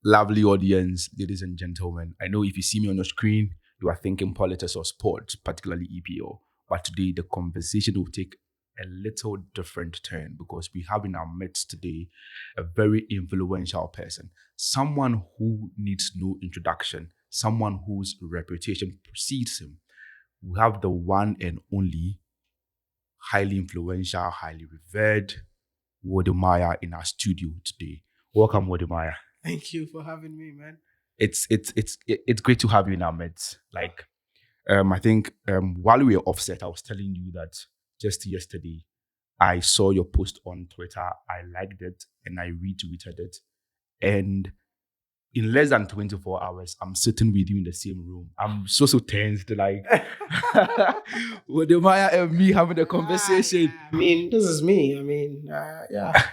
Lovely audience, ladies and gentlemen. I know if you see me on the screen, you are thinking politics or sports, particularly EPO. But today, the conversation will take a little different turn because we have in our midst today a very influential person, someone who needs no introduction, someone whose reputation precedes him. We have the one and only, highly influential, highly revered Wode in our studio today. Welcome, Wode. Thank you for having me, man. It's great to have you in our midst. Like, I think while we were offset, I was telling you that just yesterday I saw your post on Twitter. I liked it and I retweeted it. And in less than 24 hours, I'm sitting with you in the same room. I'm so tensed, like with and me having a conversation. Yeah. I mean, this is me. I mean,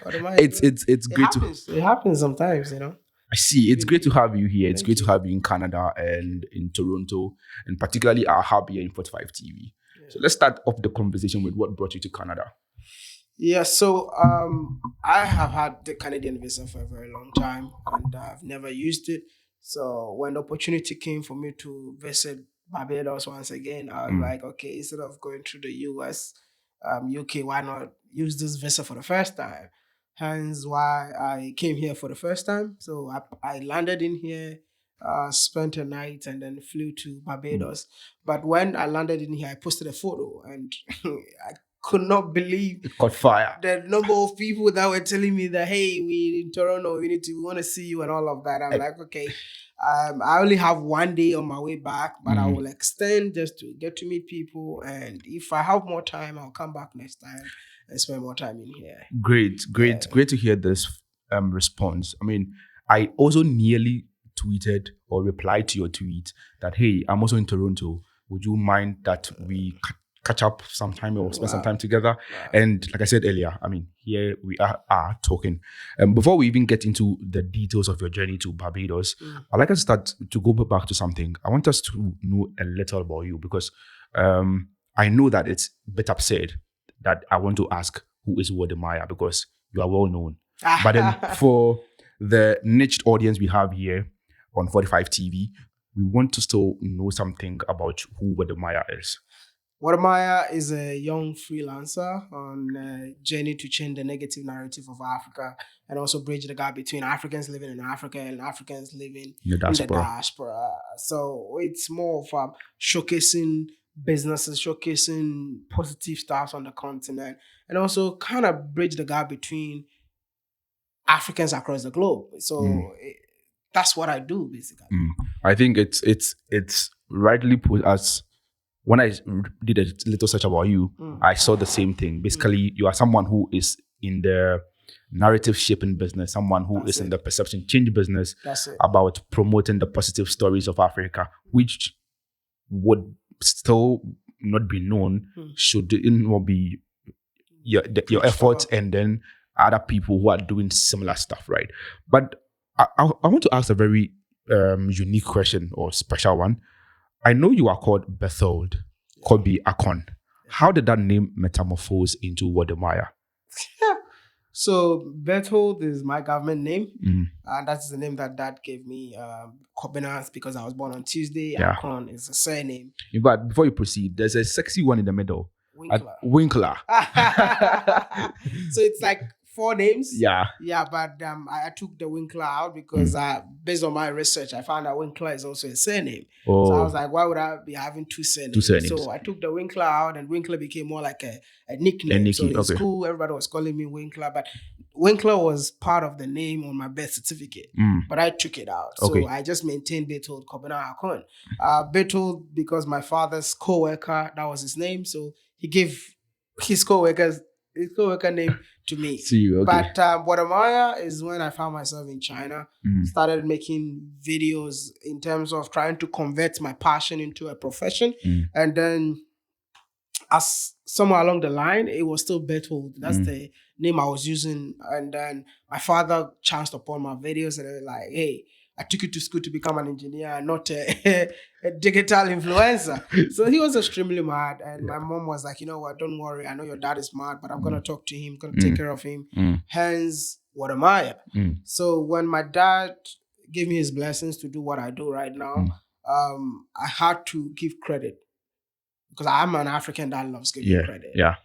What am I? It's It great happens. It happens sometimes, I see. It's great to have you here. It's Thank great you. to have you in Canada and in Toronto, and particularly our hub here in 45 TV. Yeah. So let's start off the conversation with what brought you to Canada. Yeah, so I have had the Canadian visa for a very long time, and I've never used it. So when the opportunity came for me to visit Barbados once again, I was like, okay, instead of going through the US, UK, why not use this visa for the first time? Hence why I came here for the first time. So I landed in here, spent a night, and then flew to Barbados. But when I landed in here, I posted a photo, and I could not believe It caught fire. the number of people that were telling me that, hey, we in Toronto, we want to see you and all of that. I'm like, okay, I only have one day on my way back, but I will extend just to get to meet people. And if I have more time, I'll come back next time and spend more time in here. Great to hear this response. I mean, I also nearly tweeted or replied to your tweet that, hey, I'm also in Toronto. Would you mind that we catch up sometime or spend some time together? Wow. And like I said earlier, I mean, here we are talking. Before we even get into the details of your journey to Barbados, I'd like us to start to go back to something. I want us to know a little about you because I know that it's a bit absurd that I want to ask who is Wode because you are well known. But then for the niched audience we have here on 45 TV, we want to still know something about who Wode is. Wode is a young freelancer on a journey to change the negative narrative of Africa and also bridge the gap between Africans living in Africa and Africans living in the diaspora. So it's more of showcasing businesses, showcasing positive stuff on the continent, and also kind of bridge the gap between Africans across the globe. So that's what I do, basically. I think it's rightly put as, when I did a little search about you, I saw the same thing. Basically, you are someone who is in the narrative shaping business, someone who is in the perception change business about promoting the positive stories of Africa, which would still not be known should it not be your efforts and then other people who are doing similar stuff, right? But I want to ask a very unique question or special one. I know you are called Berthold, could be Akon. How did that name metamorphose into Wode? So Berthold is my government name, and that's the name that Dad gave me. Prominence, because I was born on Tuesday. Akon is a surname. But before you proceed, there's a sexy one in the middle. Winkler. So it's like 4 names. Yeah, but I took the Winkler out because based on my research, I found that Winkler is also a surname. So I was like, why would I be having 2 surnames? So I took the Winkler out, and Winkler became more like a nickname. So in school, everybody was calling me Winkler, but Winkler was part of the name on my birth certificate, but I took it out. So I just maintained Berthold Kobina Akon. Berthold, because my father's co-worker, that was his name, so he gave his co-worker name to me. But Wode is when I found myself in China, started making videos in terms of trying to convert my passion into a profession. And then as somewhere along the line, it was still Berthold. That's the name I was using. And then my father chanced upon my videos and they were like, hey, I took you to school to become an engineer, not a digital influencer. So he was extremely mad. And my mom was like, you know what, don't worry. I know your dad is mad, but I'm going to talk to him, going to take care of him. Hence, Wode. So when my dad gave me his blessings to do what I do right now, I had to give credit because I'm an African that loves giving credit. Yeah.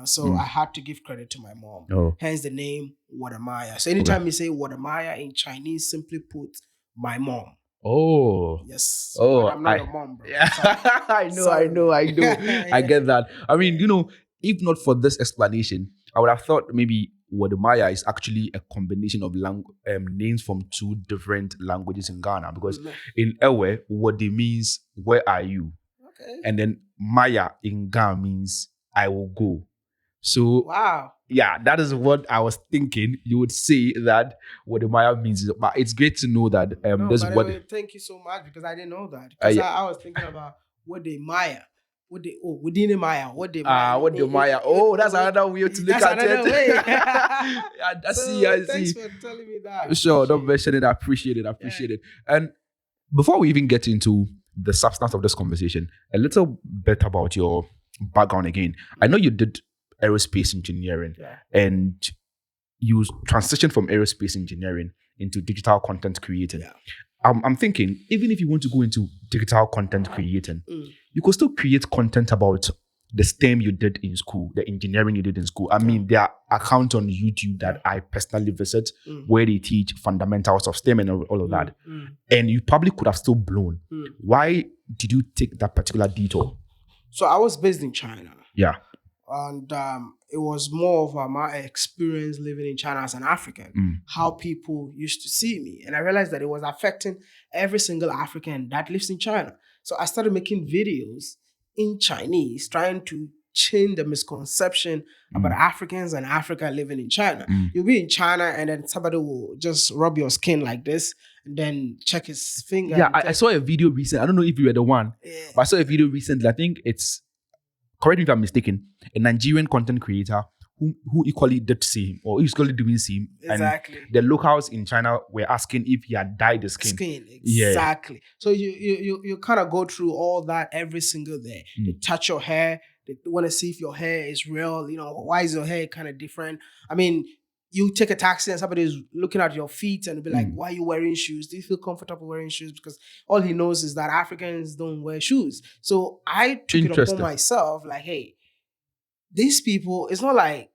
So I had to give credit to my mom. Oh. Hence the name Wode. So anytime you say Wode in Chinese, simply put, my mom. Oh. Yes. Oh, I'm not your mom, bro. Yeah. I know. Yeah. I get that. I mean, if not for this explanation, I would have thought maybe Wode is actually a combination of names from two different languages in Ghana. Because in Ewe, Wode means where are you? Okay. And then Maya in Ghana means I will go. So wow. Yeah, that is what I was thinking. You would say that what the Maya means, but it's great to know that thank you so much because I didn't know that. Because I was thinking about what the Maya. Within Maya. What the Maya. Oh, that's another way to look at it. Way. I see. Thanks for telling me that. Sure, don't mention it. I appreciate it. And before we even get into the substance of this conversation, a little bit about your background again. I know you did aerospace engineering and you transitioned from aerospace engineering into digital content creating. Yeah. I'm thinking, even if you want to go into digital content creating, you could still create content about the STEM you did in school, the engineering you did in school. I mean, there are accounts on YouTube that I personally visit where they teach fundamentals of STEM and all of that. And you probably could have still blown. Why did you take that particular detour? So I was based in China. Yeah. And it was more of my experience living in China as an African, how people used to see me. And I realized that it was affecting every single African that lives in China. So I started making videos in Chinese, trying to change the misconception about Africans and Africa living in China. You'll be in China and then somebody will just rub your skin like this and then check his finger. Yeah, I saw a video recently. I don't know if you were the one, but I saw a video recently. I think it's, correct me if I'm mistaken, a Nigerian content creator who equally did same or equally doing same. Exactly. And the locals in China were asking if he had dyed the skin. Exactly. Yeah. So you kind of go through all that every single day. They touch your hair. They want to see if your hair is real. Why is your hair kind of different? I mean, you take a taxi and somebody is looking at your feet and be like, why are you wearing shoes? Do you feel comfortable wearing shoes? Because all he knows is that Africans don't wear shoes. So I took it upon myself like, hey, these people, it's not like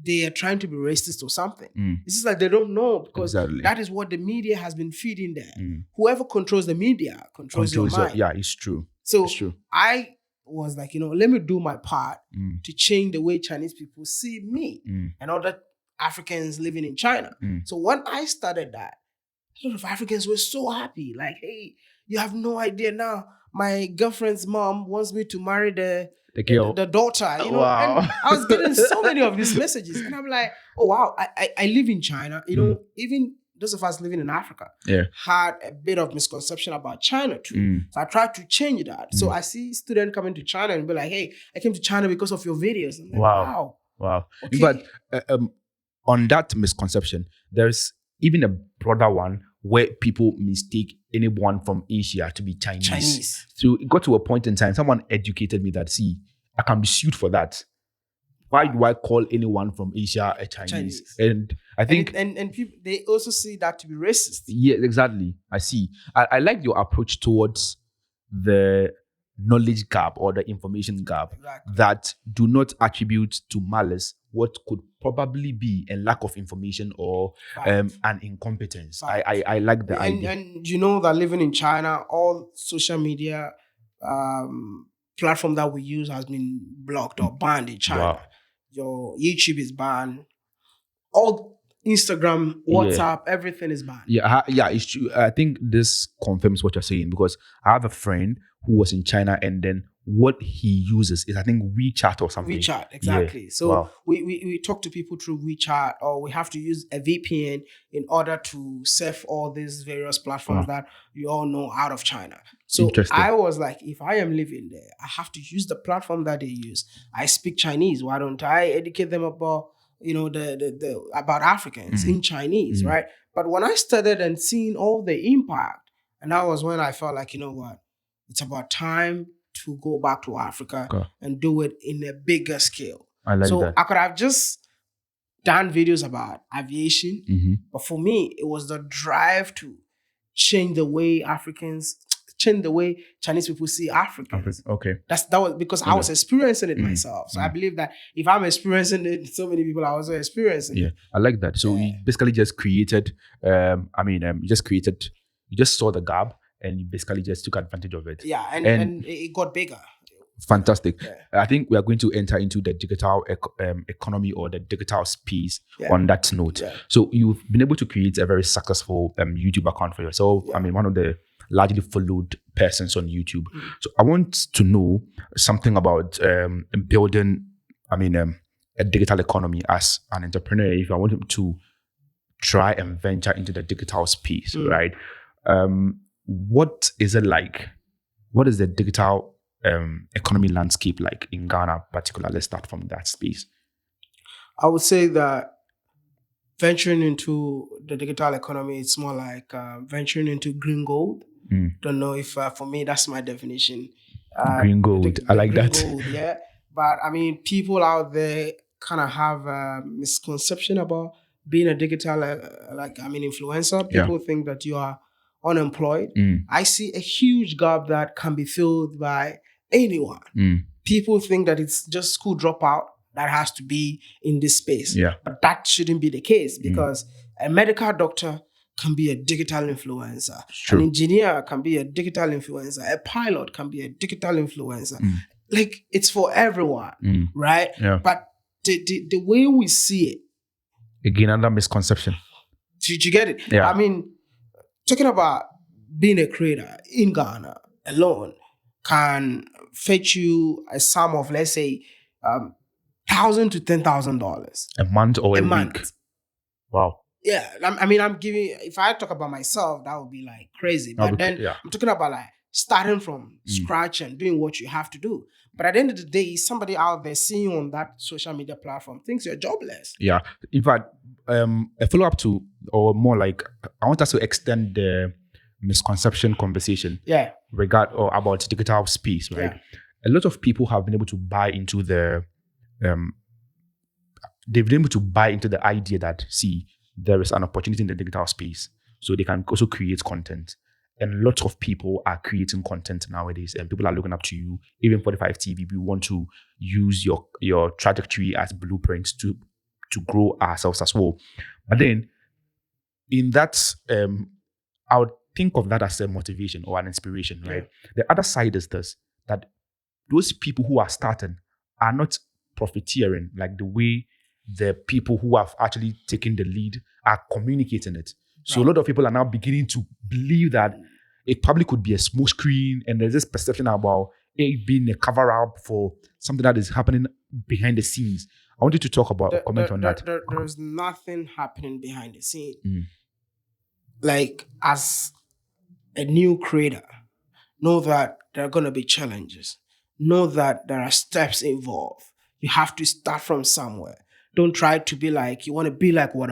they are trying to be racist or something. It's just like they don't know because that is what the media has been feeding them. Whoever controls the media controls your mind. Yeah, it's true. So it's true. I was like, let me do my part to change the way Chinese people see me and other Africans living in China. So when I started that, a lot of Africans were so happy. Like, hey, you have no idea now. My girlfriend's mom wants me to marry the daughter. Wow. And I was getting so many of these messages. And I'm like, oh, wow, I live in China. Even those of us living in Africa had a bit of misconception about China too. So I tried to change that. So I see students coming to China and be like, hey, I came to China because of your videos. I'm like, wow. Okay. But on that misconception, there's even a broader one where people mistake anyone from Asia to be Chinese. So it got to a point in time, someone educated me that, see, I can be sued for that. Why do I call anyone from Asia a Chinese? And I think... And people, they also see that to be racist. Yeah, exactly. I see. I like your approach towards the knowledge gap or the information gap that do not attribute to malice what could probably be a lack of information or an incompetence. I like the idea. And you know that living in China, all social media platform that we use has been blocked or banned in China. Wow. Your YouTube is banned. All Instagram, WhatsApp, everything is banned. Yeah, it's true. I think this confirms what you're saying because I have a friend who was in China and then what he uses is, I think, WeChat or something. WeChat, exactly. Yeah. So we talk to people through WeChat, or we have to use a VPN in order to surf all these various platforms that you all know out of China. So I was like, if I am living there, I have to use the platform that they use. I speak Chinese. Why don't I educate them about about Africans in Chinese, right? But when I started and seeing all the impact, and that was when I felt like, what? It's about time to go back to Africa and do it in a bigger scale. I like that. I could have just done videos about aviation, but for me, it was the drive to change the way Chinese people see Africans. Okay. That was because I was experiencing it myself. So I believe that if I'm experiencing it, so many people are also experiencing it. I like that. So you basically just created, you just saw the gap and you basically just took advantage of it. Yeah, and it got bigger. Fantastic. I think we are going to enter into the digital economy or the digital space on that note. So you've been able to create a very successful YouTube account for yourself. I mean, one of the largely followed persons on YouTube. So I want to know something about building, a digital economy as an entrepreneur. If I want to try and venture into the digital space, right? What is it like? What is the digital economy landscape like in Ghana, particularly? Let's start from that space. I would say that venturing into the digital economy, it's more like venturing into green gold. Don't know if for me that's my definition. Green gold, I like green that. Gold, yeah, but I mean, people out there kind of have a misconception about being a digital, influencer. People think that you are unemployed. I see a huge gap that can be filled by anyone. People think that it's just school dropout that has to be in this space. But that shouldn't be the case, because a medical doctor can be a digital influencer. An engineer can be a digital influencer. A pilot can be a digital influencer. Like, it's for everyone, right? But the way we see it, again, another misconception. Did you get it? I mean, talking about being a creator in Ghana alone can fetch you a sum of, let's say, $1,000 to $10,000 a month or a week. Wow. Yeah, I'm giving. If I talk about myself, that would be like crazy. But then I'm talking about like starting from scratch and doing what you have to do. But at the end of the day, somebody out there seeing you on that social media platform thinks you're jobless. Yeah. In fact, a follow-up to, or more like, I want us to extend the misconception conversation. About digital space, right? A lot of people have been able to buy into they've been able to buy into the idea that, see, there is an opportunity in the digital space, so they can also create content. And lots of people are creating content nowadays, and people are looking up to you. Even 45 TV, we want to use your trajectory as blueprints to grow ourselves as well. But then, in that, I would think of that as a motivation or an inspiration, right? The other side is this, that those people who are starting are not profiteering like the way the people who have actually taken the lead are communicating it. So a lot of people are now beginning to believe that it probably could be a smoke screen, and there's this perception about it being a cover-up for something that is happening behind the scenes. I want you to talk about, comment on that. There's nothing happening behind the scene. Like, as a new creator, know that there are going to be challenges. Know that there are steps involved. You have to start from somewhere. Don't try to be like, you want to be like Wode.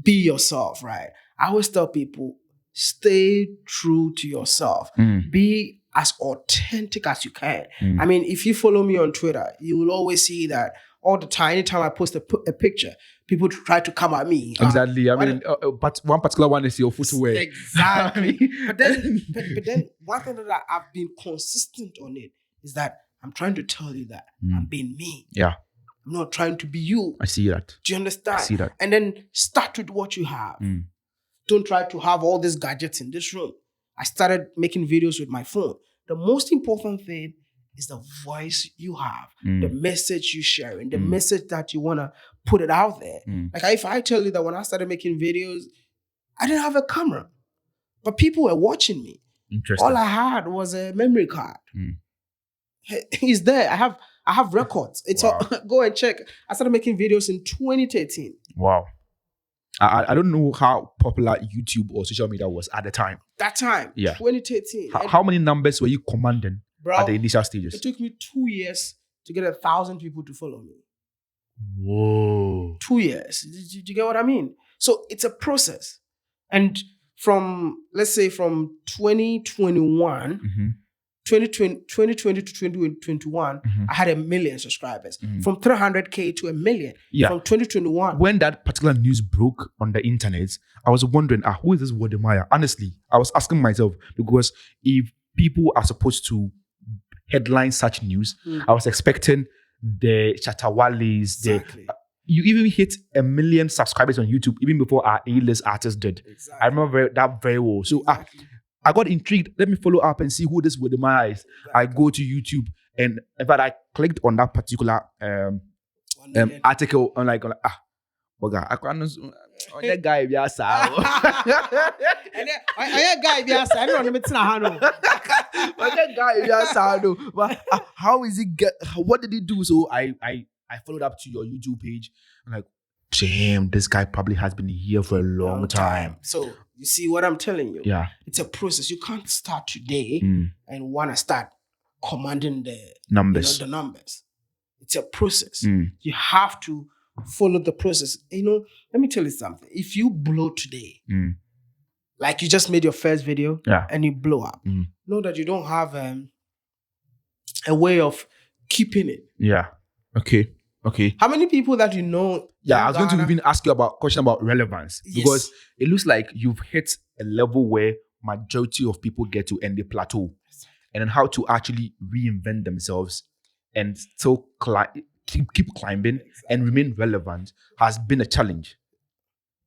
Be yourself, right? I always tell people, stay true to yourself. Be as authentic as you can. I mean, if you follow me on Twitter, you will always see that all the time, anytime I post a picture, people try to come at me. Exactly. But one particular one is your footwear. Exactly. but then one thing that I've been consistent on it is that I'm trying to tell you that I'm being me. I'm not trying to be you. I see that. Do you understand? I see that. And then start with what you have. Don't try to have all these gadgets in this room. I started making videos with my phone. The most important thing is the voice you have, the message you're sharing, the message that you want to put it out there. Like, if I tell you that when I started making videos, I didn't have a camera, but people were watching me. Interesting. All I had was a memory card. It's there. I have records. It's go and check. I started making videos in 2013. Wow. I don't know how popular YouTube or social media was at the time. That time, 2013. How many numbers were you commanding at the initial stages? It took me 2 years to get 1,000 people to follow me. Whoa. 2 years. Did you get what I mean? So it's a process. And from 2021 2020 to 2021, I had 1 million subscribers. From 300K to 1 million. From 2021. When that particular news broke on the internet, I was wondering, who is this Wode? Honestly, I was asking myself, because if people are supposed to headline such news, I was expecting the Chatawales, you even hit 1 million subscribers on YouTube even before our A-list artists did. I remember that very well. So I got intrigued. Let me follow up and see who this Wode is. I go to YouTube, and in fact, I clicked on that particular article. I'm like, Boga, I can't know that guy be a sow. That guy be a sow. I don't know that guy be a sow. But how is it get? What did he do? So I followed up to your YouTube page. I'm like, damn, this guy probably has been here for a long time. So you see what I'm telling you? Yeah, it's a process. You can't start today and want to start commanding the numbers. The numbers. It's a process. You have to follow the process. Let me tell you something. If you blow today, like you just made your first video and you blow up, know that you don't have a way of keeping it. Yeah. Okay. How many people that you know? Yeah, I was going to even ask you question about relevance, because it looks like you've hit a level where majority of people get to, and they plateau, and then how to actually reinvent themselves and still keep climbing and remain relevant has been a challenge.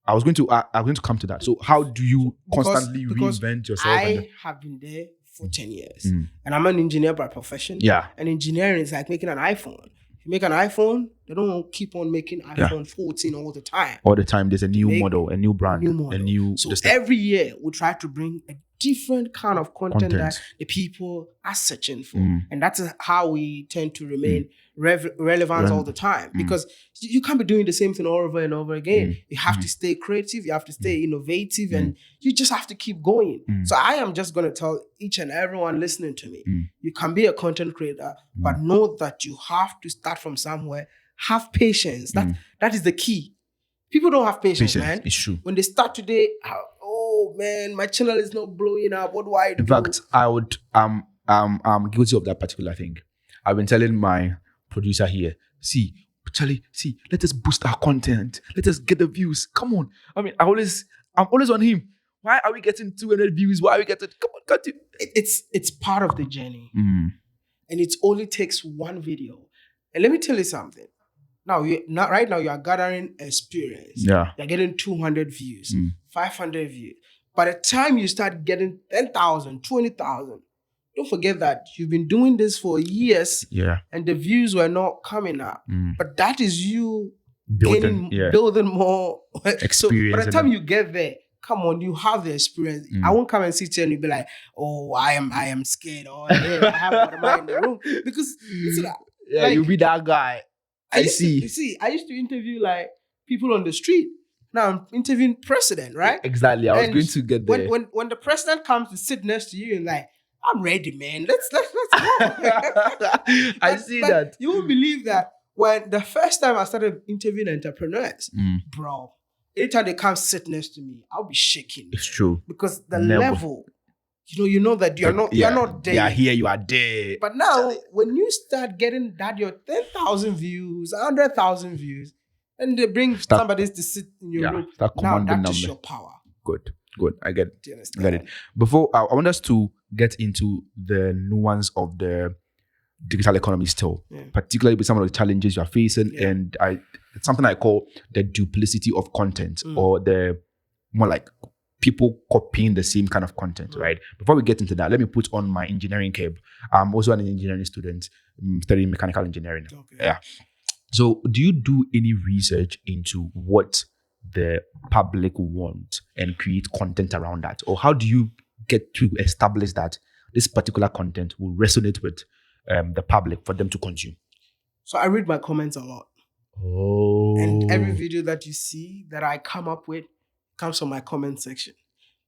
I'm going to come to that. So how do you constantly reinvent yourself? I have been there for 10 years, and I'm an engineer by profession. Yeah, and engineering is like making an iPhone. If you make an iPhone, they don't keep on making iPhone 14 all the time. All the time, there's a new model, a new brand, a new. So every year we try to bring a different kind of content that the people are searching for, and that's how we tend to remain relevant all the time, because you can't be doing the same thing over and over again. You have to stay creative, you have to stay innovative, and you just have to keep going. So I am just going to tell each and everyone listening to me, you can be a content creator, but know that you have to start from somewhere. Have patience. That is the key. People don't have patience, man. It's true. When they start today, oh man, my channel is not blowing up. What do I do? In fact, I'm guilty of that particular thing. I've been telling my producer here, Charlie, let us boost our content. Let us get the views. Come on. I mean, I'm always on him. Why are we getting 200 views? Why are we getting? Come on, cut it. It's part of the journey, and it only takes one video. And let me tell you something. Right now you are gathering experience. Yeah, you're getting 200 views, 500 views. By the time you start getting 10,000, 20,000, don't forget that you've been doing this for years. Yeah, and the views were not coming up. But that is you building more experience. So by the time you get there, come on, you have the experience. I won't come and sit here and you be like, oh, I am scared, or I have what in the room, because you'll be that guy. I used to interview like people on the street. Now I'm interviewing president, right? Exactly. I was going to get there. When the president comes to sit next to you and like, I'm ready, man. Let's go. I see that. You won't believe that when the first time I started interviewing entrepreneurs, bro, anytime they come sit next to me, I'll be shaking. It's true. Because the level, you know that you're not there. Yeah, here you are there. But now, when you start getting that your 10,000 views, 100,000 views, and they bring somebody to sit in your room, now that is your power. Good. I get it. Do you understand? I get it. Before, I want us to get into the nuance of the digital economy still, particularly with some of the challenges you are facing, and it's something I call the duplicity of content, or the more like people copying the same kind of content, right? Before we get into that, let me put on my engineering cap. I'm also an engineering student, studying mechanical engineering. Okay. Yeah. So do you do any research into what the public want and create content around that? Or how do you get to establish that this particular content will resonate with the public for them to consume? So I read my comments a lot. Oh. And every video that you see that I come up with comes from my comment section.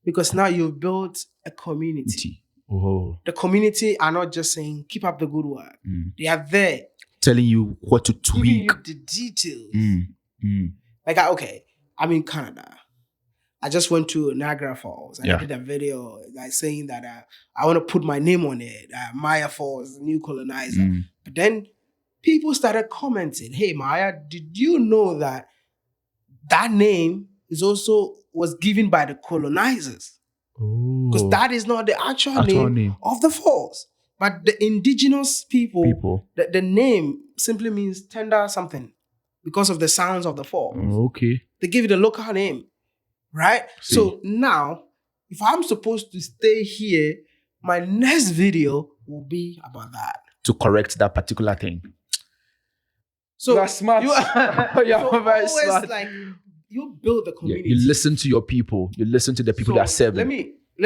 Because now you've built a community. Oh. The community are not just saying, keep up the good work. They are there. Telling you what to tweak. Giving you the details. Like, okay, I'm in Canada. I just went to Niagara Falls and I did a video like saying that I want to put my name on it. Maya Falls, new colonizer. But then people started commenting, hey, Maya, did you know that name was given by the colonizers? Because that is not the actual name of the falls. But the indigenous people. The name simply means tender something because of the sounds of the falls. Okay. They give it a local name, right? So now, if I'm supposed to stay here, my next video will be about that. To correct that particular thing. So you are smart. You're very smart. Like, you build the community. You listen to your people. You listen to the people that serve. Let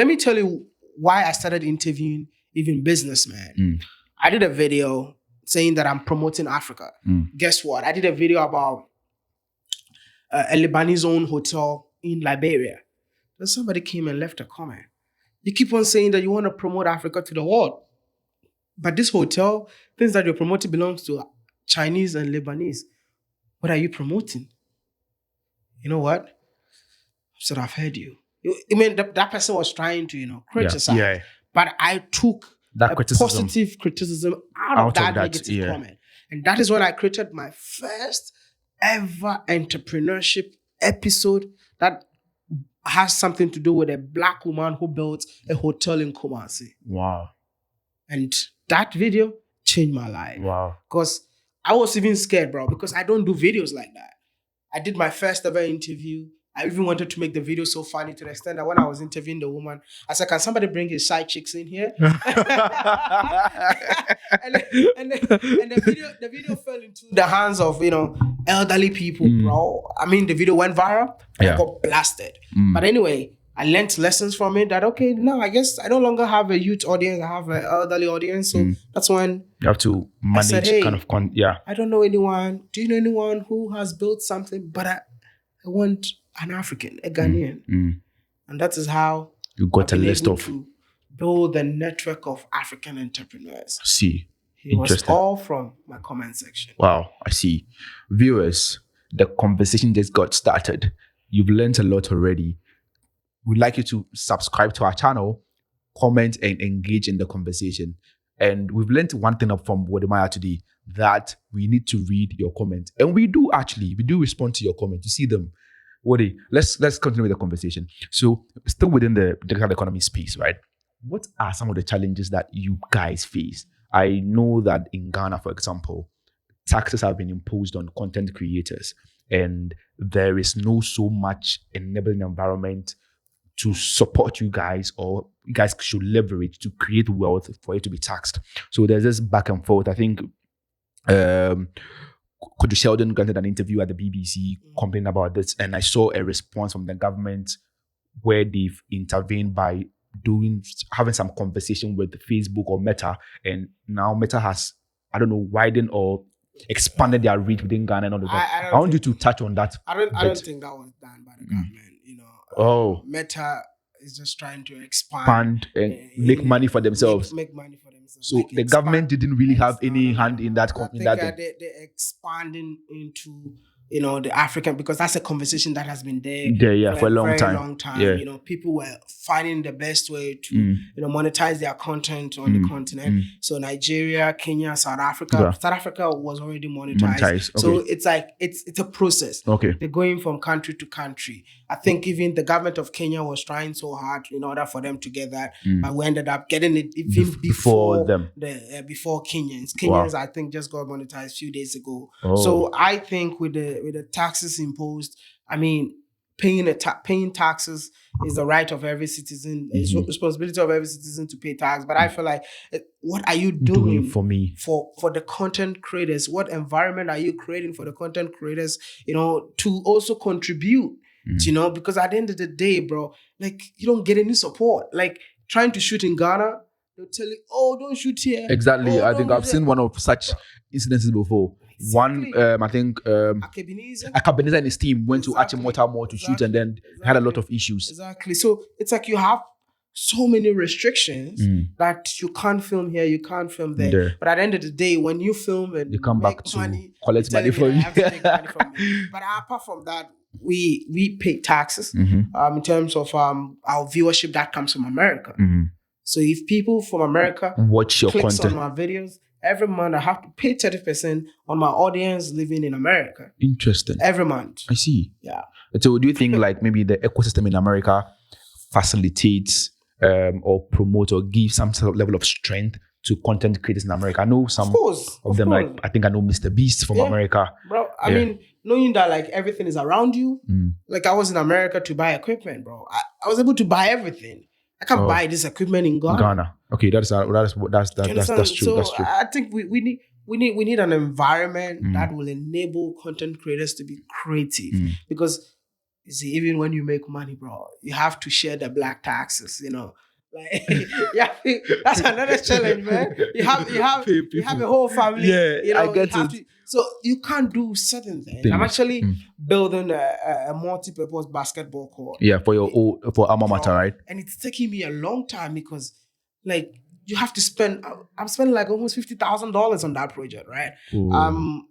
me tell you why I started interviewing even businessmen. I did a video saying that I'm promoting Africa. Guess what? I did a video about a Lebanese-owned hotel in Liberia. Then somebody came and left a comment. You keep on saying that you want to promote Africa to the world. But this hotel, things that you're promoting belongs to Chinese and Lebanese. What are you promoting? You know what? So I've heard you. I mean, that person was trying to, criticize. Yeah. But I took that positive criticism out of that negative comment. And that is when I created my first ever entrepreneurship episode that has something to do with a Black woman who built a hotel in Kumasi. Wow. And that video changed my life. Wow. Because I was even scared, bro, because I don't do videos like that. I did my first ever interview. I even wanted to make the video so funny to the extent that when I was interviewing the woman, I said, can somebody bring his side chicks in here? and the video fell into the hands of, elderly people, bro. I mean, the video went viral and I got blasted. But anyway, I learned lessons from it that, okay, now I guess I no longer have a youth audience. I have an elderly audience. So that's when you have to manage I said, hey, I don't know anyone. Do you know anyone who has built something? But I want an African, a Ghanaian. And that is how you got a list of to build the network of African entrepreneurs. See. It was all from my comment section. Wow, I see. Viewers, the conversation just got started. You've learned a lot already. We'd like you to subscribe to our channel, comment, and engage in the conversation. And we've learned one thing up from Wode today, that we need to read your comments. And we do respond to your comments. You see them. Wode, let's continue with the conversation. So still within the digital economy space, right? What are some of the challenges that you guys face? I know that in Ghana, for example, taxes have been imposed on content creators, and there is no so much enabling environment to support you guys, or you guys should leverage to create wealth for it to be taxed. So there's this back and forth. I think Kojo Sheldon granted an interview at the BBC complaining about this, and I saw a response from the government where they've intervened by having some conversation with Facebook or Meta, and now Meta has, I don't know, widened or expanded their reach within Ghana and all of that. I want you to touch on that. I don't think that was done by the government. Meta is just trying to expand and make money for themselves. Make money for themselves. So the government didn't really have any hand in that. They're expanding into the African, because that's a conversation that has been there for a long very time. long time. Yeah. People were finding the best way to monetize their content on the continent. So Nigeria, Kenya, South Africa. Yeah. South Africa was already monetized. Okay. So it's like it's a process. Okay. They're going from country to country. I think even the government of Kenya was trying so hard in order for them to get that, but we ended up getting it even before them. Before Kenyans. Kenyans, wow. I think, just got monetized a few days ago. So I think with the taxes imposed, I mean, paying taxes is the right of every citizen. It's responsibility of every citizen to pay tax. But I feel like, what are you doing for me, for the content creators? What environment are you creating for the content creators? To also contribute. Because at the end of the day, bro, like, you don't get any support. Like, trying to shoot in Ghana, they'll tell you, oh, don't shoot here. Exactly. I think I've seen one of such incidences before. Exactly. One, I think Akabeneza and his team went to Achimota Mall to shoot, and then had a lot of issues. Exactly. So it's like you have so many restrictions that you can't film here, you can't film there. But at the end of the day, when you film and you come back to money, collect money from you. I have to make money from you. But apart from that, we pay taxes in terms of our viewership that comes from America. So if people from America watch your clicks content on my videos, every month I have to pay 30% on my audience living in America. Interesting. Every month. I see. Yeah. So do you think like maybe the ecosystem in America facilitates or promotes or gives some sort of level of strength to content creators in America? I know some of them, like I think I know Mr. Beast from America. Bro, I mean, knowing that like everything is around you, like I was in America to buy equipment, bro. I was able to buy everything. I can't buy this equipment in Ghana. Okay, that's true. That's true. I think we need an environment that will enable content creators to be creative. Because you see, even when you make money, bro, you have to share the black taxes, you know. Like that's another challenge, man. You have a whole family. Yeah, you know, I get it. So you can't do certain things. I'm actually building a multi-purpose basketball court. Yeah, for alma mater, right? And it's taking me a long time because, like, you have to spend. I'm spending like almost $50,000 on that project, right? Ooh.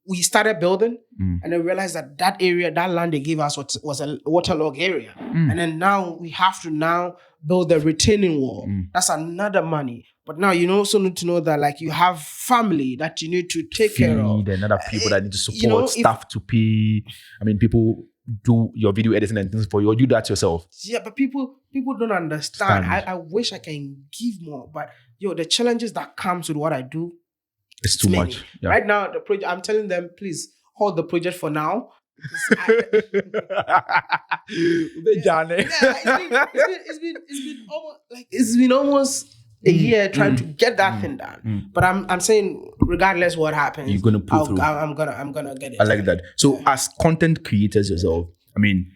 We started building and then realized that area, that land they gave us was a waterlogged area. And then now we have to build a retaining wall. That's another money. But now you also need to know that like you have family that you need to take care of. And other people that need to support, staff to pay. I mean, people do your video editing and things for you, or you do that yourself. Yeah, but people don't understand. I wish I can give more. But the challenges that comes with what I do, it's too much. Yeah. Right now, the project, I'm telling them, please hold the project for now. It's been almost a year trying to get that thing done. But I'm saying, regardless what happens, you're gonna pull through. I'm gonna get it. I like that. So, as content creators yourself, I mean,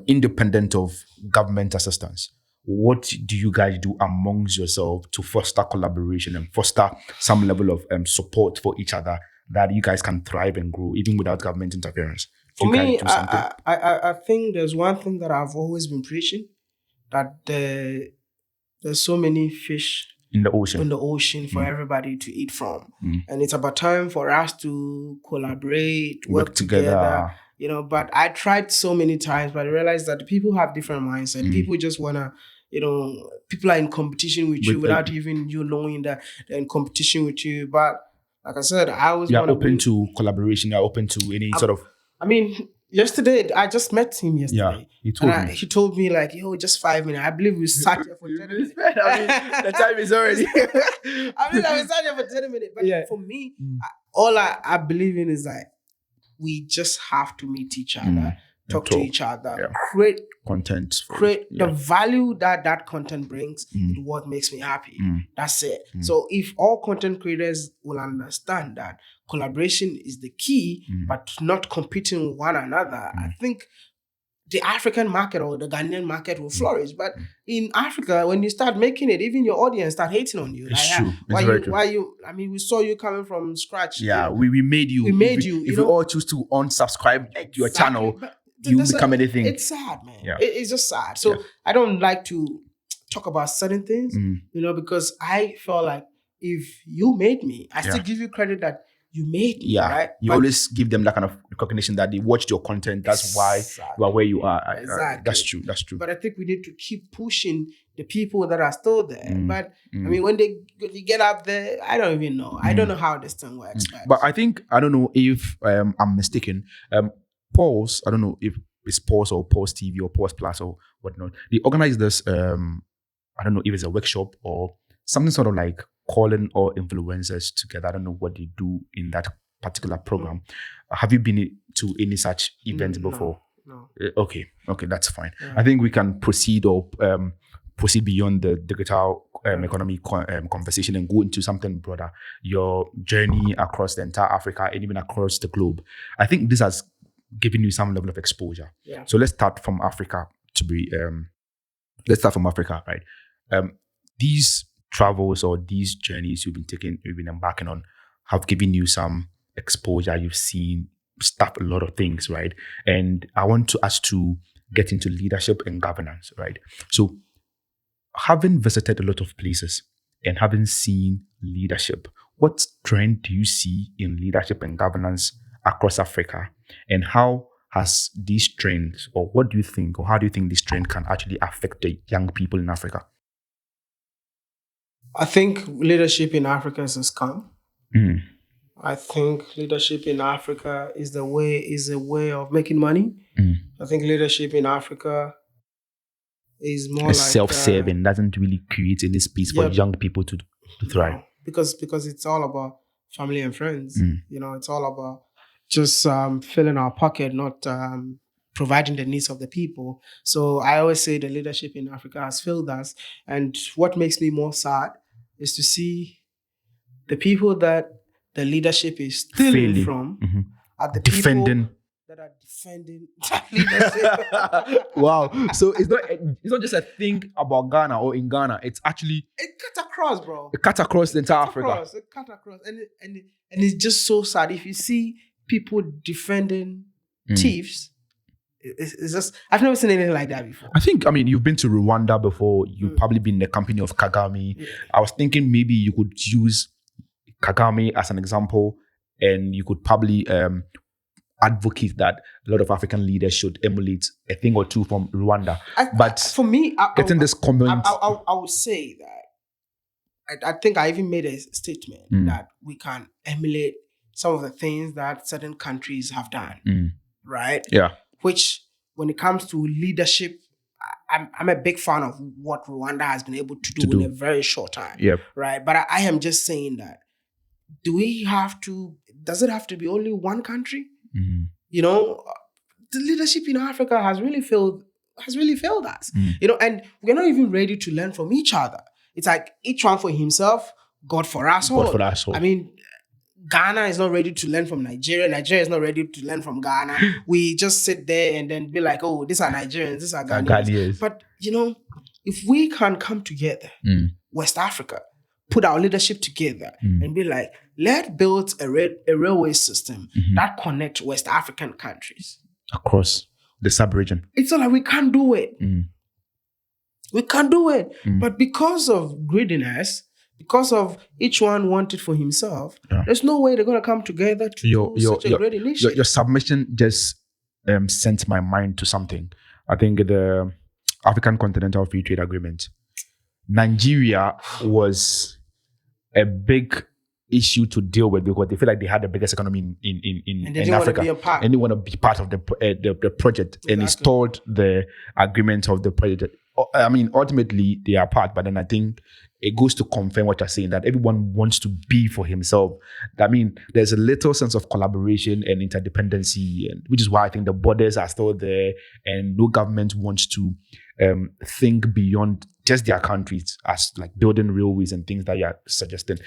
independent of government assistance, what do you guys do amongst yourself to foster collaboration and foster some level of support for each other that you guys can thrive and grow even without government interference? For me, I think there's one thing that I've always been preaching, that there's so many fish in the ocean for everybody to eat from. And it's about time for us to collaborate, work together. You know, but I tried so many times, but I realized that people have different mindsets. People just want to, people are in competition with you without even you knowing that they're in competition with you. But like I said, I was open to collaboration. You're open to any sort of... I mean, yesterday, I just met him yesterday. Yeah, he told me like, just 5 minutes. I believe we sat here for 10 minutes. I mean, the time is already... I mean, we sat here for 10 minutes. But for me, all I believe in is that we just have to meet each other, talk to each other, create content, the value that content brings is what makes me happy. That's it. So if all content creators will understand that collaboration is the key, but not competing with one another, I think the African market or the Ghanaian market will flourish. But in Africa, when you start making it, even your audience start hating on you. It's true. Why you? I mean, we saw you coming from scratch. Yeah, we made you. We made you. If you all choose to unsubscribe your channel, you become anything. It's sad, man. Yeah. It's just sad. So I don't like to talk about certain things, because I feel like if you made me, I still give you credit that you made me, right? You always give them that kind of recognition that they watched your content. That's why you are where you are. Exactly. That's true. But I think we need to keep pushing the people that are still there. But I mean, when they get up there, I don't even know. I don't know how this thing works. But I don't know if I'm mistaken. Pulse, I don't know if it's Pulse or Pulse TV or Pulse Plus or whatnot. They organize this, I don't know if it's a workshop or something sort of like calling all influencers together. I don't know what they do in that particular program. Have you been to any such event before? No. Okay, that's fine. Yeah. I think we can proceed beyond the digital economy conversation and go into something broader. Your journey across the entire Africa and even across the globe. I think this has given you some level of exposure. Yeah. So let's start from Africa right? These travels or these journeys you've been embarking on have given you some exposure. You've seen stuff, a lot of things, right? And I want us to get into leadership and governance, right? So having visited a lot of places and having seen leadership, what trend do you see in leadership and governance across Africa? And how has these trends, or what do you think, or how do you think this trend can actually affect the young people in Africa? I think leadership in Africa is a scam. I think leadership in Africa is a way of making money. I think leadership in Africa is more it's like self-serving, doesn't really create any space for young people to thrive. No, because it's all about family and friends. It's all about just filling our pocket, not providing the needs of the people. So I always say the leadership in Africa has failed us. And what makes me more sad is to see the people that the leadership is stealing from are the people that are defending that leadership. Wow. So it's not just a thing about Ghana or in Ghana. It's actually it cut across, bro. It cut across the entire Africa. It cut across. And it's just so sad. If you see people defending thieves, it's just, I've never seen anything like that before. I mean, you've been to Rwanda before. You've probably been in the company of Kagame. Yeah. I was thinking maybe you could use Kagame as an example, and you could probably advocate that a lot of African leaders should emulate a thing or two from Rwanda. But for me, getting this comment, I would say that I think I even made a statement that we can emulate some of the things that certain countries have done, right? Yeah. Which, when it comes to leadership, I'm a big fan of what Rwanda has been able to do in a very short time, right? But I am just saying that, does it have to be only one country? The leadership in Africa has really failed us. And we're not even ready to learn from each other. It's like each one for himself, God for us all. I mean, Ghana is not ready to learn from Nigeria. Nigeria is not ready to learn from Ghana. We just sit there and then be like, oh, these are Nigerians, these are Ghanaians. But, if we can come together, West Africa, put our leadership together and be like, let's build a railway system that connects West African countries. Across the sub-region. It's not like we can't do it. We can't do it. But because of greediness, because of each one wanted for himself, there's no way they're going to come together to do such a great initiative. Your submission just sent my mind to something. I think the African Continental Free Trade Agreement, Nigeria was a big issue to deal with because they feel like they had the biggest economy in Africa. And they want to be part of the project. Exactly. And installed the agreement of the project. I mean, ultimately, they are part, but then I think it goes to confirm what you're saying, that everyone wants to be for himself. I mean, there's a little sense of collaboration and interdependency, which is why I think the borders are still there, and no government wants to think beyond just their countries, as like building railways and things that you're suggesting.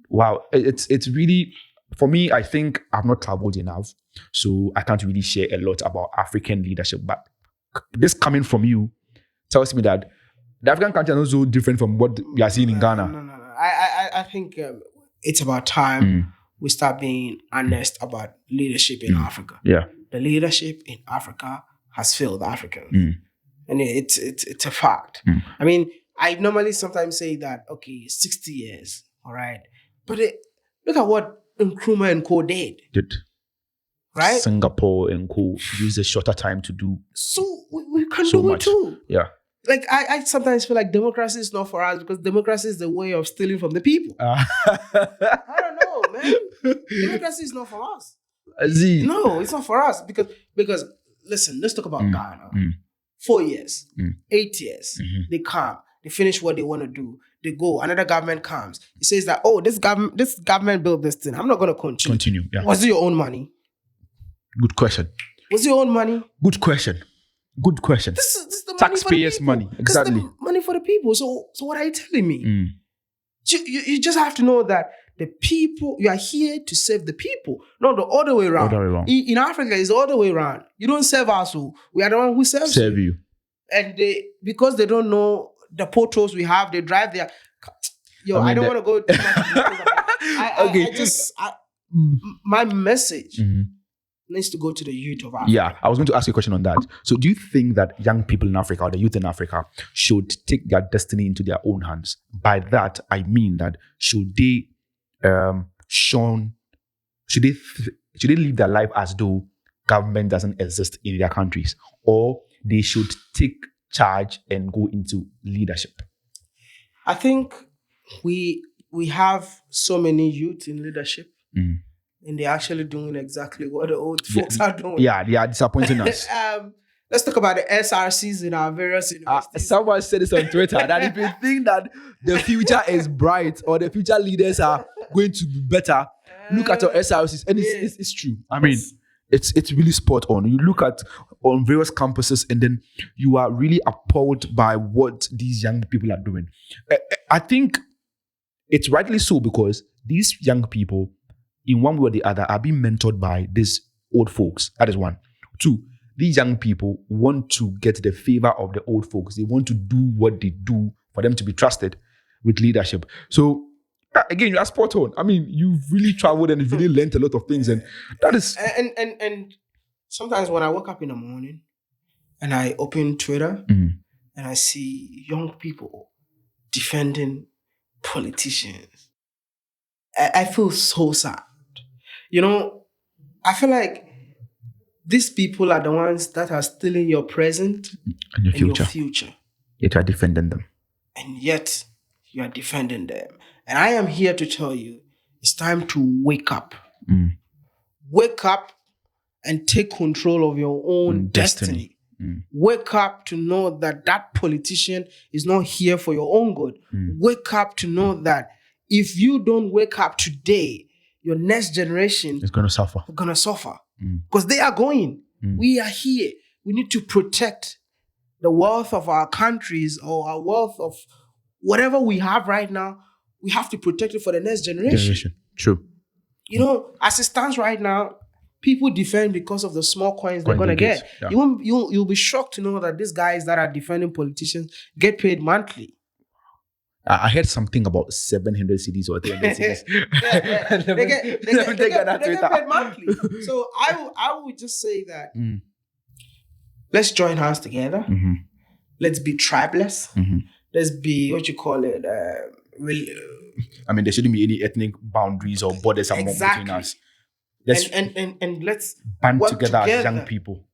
Wow, it's really, for me, I think I've not traveled enough, so I can't really share a lot about African leadership, but this coming from you tells me that the African country are not so different from what we are seeing in Ghana. No. I think it's about time we start being honest about leadership in Africa. Yeah. The leadership in Africa has failed Africans. And it's a fact. I mean, I normally sometimes say that, okay, 60 years, all right? But look at what Nkrumah and Co. did. Right? Singapore and Co. used a shorter time to do so we can so do much. It too. Yeah. Like, I sometimes feel like democracy is not for us because democracy is the way of stealing from the people. I don't know, man. Democracy is not for us. No, it's not for us because listen, let's talk about Ghana. 4 years, 8 years, they come, they finish what they want to do, they go, another government comes. It says that, oh, this government built this thing. I'm not going to continue. Yeah. Was it your own money? Good question. Was it your own money? Good question. This is the taxpayers' money. Exactly. This is the money for the people. So what are you telling me? You just have to know that the people, you are here to serve the people, not the other way around. In Africa, it's the other way around. You don't serve us, we are the one who serves you. And because they don't know the portals we have, they drive their... I don't want to go too much. My message needs to go to the youth of Africa. Yeah, I was going to ask you a question on that. So do you think that young people in Africa or the youth in Africa should take their destiny into their own hands? By that, I mean that should they live their life as though government doesn't exist in their countries, or they should take charge and go into leadership? I think we have so many youth in leadership, and they're actually doing exactly what the old folks are doing. Yeah, they are disappointing us. Let's talk about the SRCs in our various universities. Someone said this on Twitter that if you think that the future is bright or the future leaders are going to be better, look at your SRCs, and it's true. I mean, it's really spot on. You look at on various campuses, and then you are really appalled by what these young people are doing. I think it's rightly so, because these young people, in one way or the other, are being mentored by these old folks. That is one. Two, these young people want to get the favor of the old folks. They want to do what they do for them to be trusted with leadership. So again, you are spot on. I mean, you've really traveled and really learned a lot of things, and that is. And sometimes when I wake up in the morning and I open Twitter and I see young people defending politicians, I feel so sad. You know, I feel like these people are the ones that are stealing your present and your future. Yet you are defending them. And yet you are defending them. And I am here to tell you, it's time to wake up. Wake up and take control of your own destiny. Wake up to know that that politician is not here for your own good. Wake up to know that if you don't wake up today, your next generation is going to suffer. Because they are going. We are here. We need to protect the wealth of our countries, or our wealth of whatever we have right now. We have to protect it for the next generation. True. You know, as it stands right now, people defend because of the small coins they're going to get. Yeah. You'll be shocked to know that these guys that are defending politicians get paid monthly. I heard something about 700 CDs or 300 CDs. They get paid monthly. So I would just say that let's join hands together. Let's be tribeless. Let's be, what you call it, I mean, there shouldn't be any ethnic boundaries or borders between us. And let's band together as young people.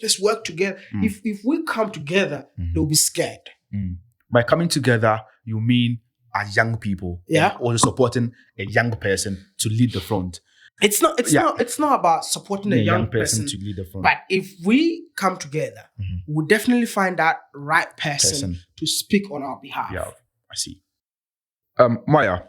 Let's work together. If we come together, they'll be scared. By coming together, you mean as young people, also supporting a young person to lead the front. It's not about supporting a young person to lead the front. But if we come together, we'll definitely find that right person to speak on our behalf. Yeah, I see. Maya,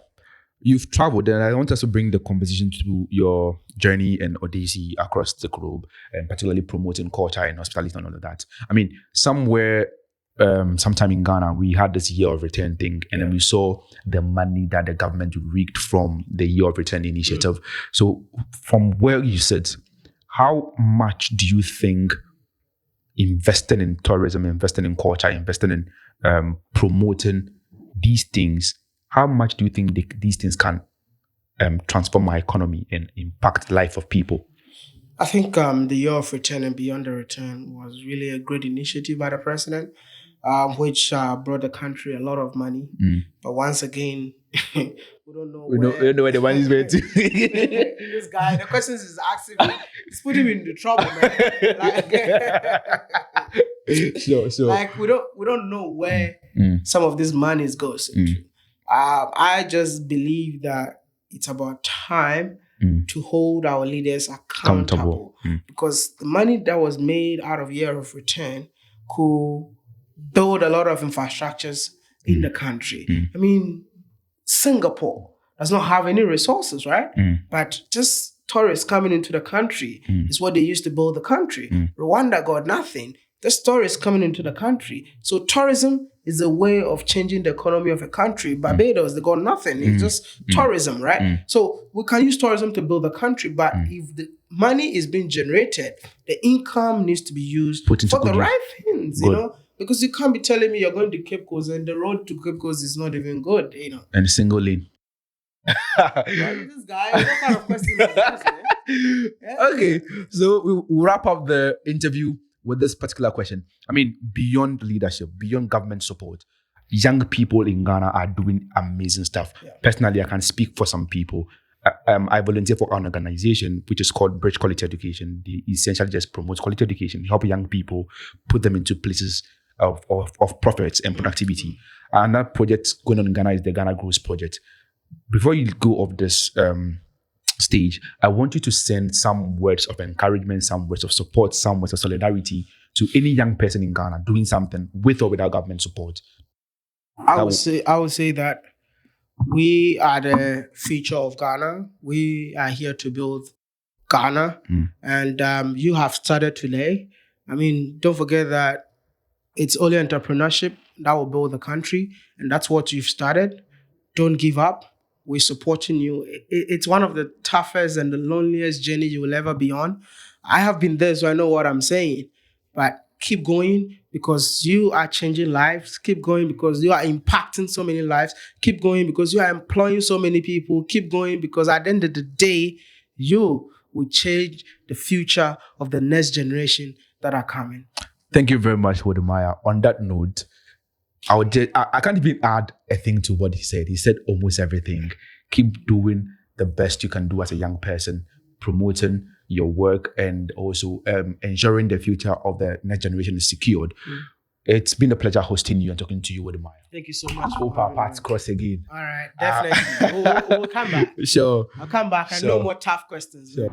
you've traveled, and I want us to bring the conversation to your journey and odyssey across the globe, and particularly promoting culture and hospitality and all of that. I mean, sometime in Ghana, we had this year of return thing, and then we saw the money that the government rigged from the year of return initiative. So from where you sit, how much do you think investing in tourism, investing in culture, investing in promoting these things, how much do you think these things can transform our economy and impact the life of people? I think the year of return and beyond the return was really a great initiative by the president, which brought the country a lot of money. But once again, we don't know where the money is going to. This guy, the questions is asking me, it's putting him into trouble, man. Sure. Like we don't know where some of this money goes into. I just believe that it's about time to hold our leaders accountable. Because the money that was made out of year of return could build a lot of infrastructures in the country. I mean, Singapore does not have any resources, right? But just tourists coming into the country is what they used to build the country. Rwanda got nothing. There's tourists coming into the country. So tourism is a way of changing the economy of a country. Barbados, they got nothing. It's just tourism, right? So we can use tourism to build a country, but if the money is being generated, the income needs to be used for the right things, you know? Because you can't be telling me you're going to Cape Coast and the road to Cape Coast is not even good, you know? And a single lane. This guy, what kind of question is this, man? Okay, so we'll wrap up the interview with this particular question. I mean, beyond leadership, beyond government support, young people in Ghana are doing amazing stuff. Personally, I can speak for some people. I volunteer for an organization which is called Bridge Quality Education. They essentially just promote quality education, help young people, put them into places of profits and productivity. And that project going on in Ghana is the Ghana Grows Project. Before you go off this stage, I want you to send some words of encouragement, some words of support, some words of solidarity to any young person in Ghana doing something with or without government support. I would say that we are the future of Ghana. We are here to build Ghana, and you have started today. I mean, don't forget that it's only entrepreneurship that will build the country, and that's what you've started. Don't give up. We're supporting you. It's one of the toughest and the loneliest journey you will ever be on. I have been there, so I know what I'm saying. But keep going because you are changing lives. Keep going because you are impacting so many lives. Keep going because you are employing so many people. Keep going because at the end of the day, you will change the future of the next generation that are coming. Thank you very much, Wode. On that note, I can't even add a thing to what he said. He said almost everything. Keep doing the best you can do as a young person, promoting your work and also ensuring the future of the next generation is secured. It's been a pleasure hosting you and talking to you, Wode. Thank you so much. Hope our paths cross again. All right, definitely. We'll come back. Sure. I'll come back. I know more tough questions. Sure.